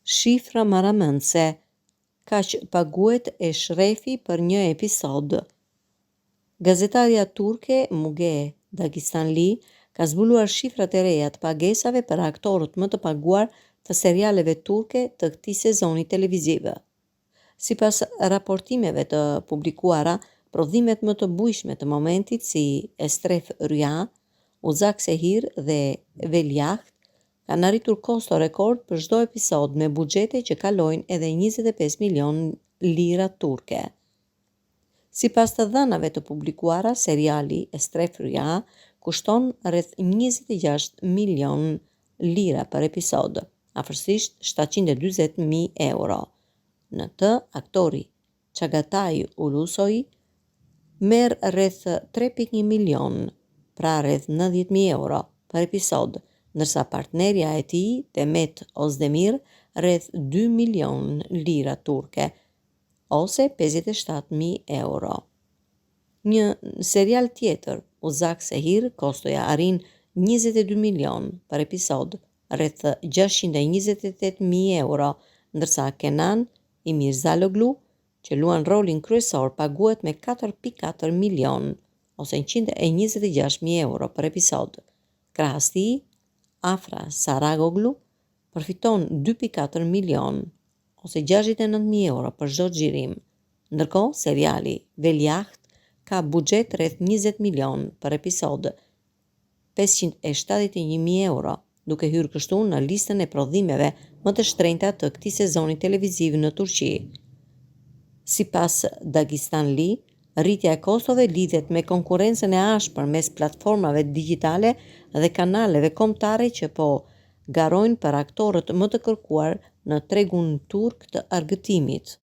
Shifra marramendse. Kaq paguhet e shrefi për një episod. Gazetarja turke Müge Dagistanli ka zbuluar shifrat e reja të pagesave për aktorët më të paguar të serialeve turke të këtij sezoni televiziv. Sipas raportimeve të publikuara, prodhimet më të bujshme të momentit si Estref Rüya, Uzak Sehir dhe Veliaht kanë arritur kosto rekord për çdo episod me buxhete që kalojnë edhe 25 milion lira turke. Sipas të dhënave të publikuara, seriali Estref Rüya kushton rreth 26 milion lira për episod, afërsisht 740.000 euro. Në të, aktori Çagataj Ulusoy merr rreth 3.1 milion, pra rreth 90.000 euro për episod, ndërsa partnerja e tij, Demet Özdemir, rreth 2 milion lira turke, ose 57.000 euro. Një serial tjetër, Uzak Sehir, kostoja arrin 22 milion për episod, rreth 628.000 euro, ndërsa Kenan Imirzaloglu, që luan rolin kryesor, paguhet me 4.4 milion, ose 126.000 euro për episod. Krahas tij, Afra Saragoglu përfiton 2.4 milion, ose 69.000 euro për çdo xhirim. Ndërkohë, seriali Veliaht ka buxhet rreth 20 milion për episod, 571.000 euro, duke hyrë kështu në listën e prodhimeve më të shtrenjta të këtij sezoni televiziv në Turqi. Sipas Dagistanli, rritja e kostove lidhet me konkurrencën e ashpër mes platformave digjitale dhe kanaleve kombëtare që po garojnë për aktorët më të kërkuar në tregun turk të argëtimit.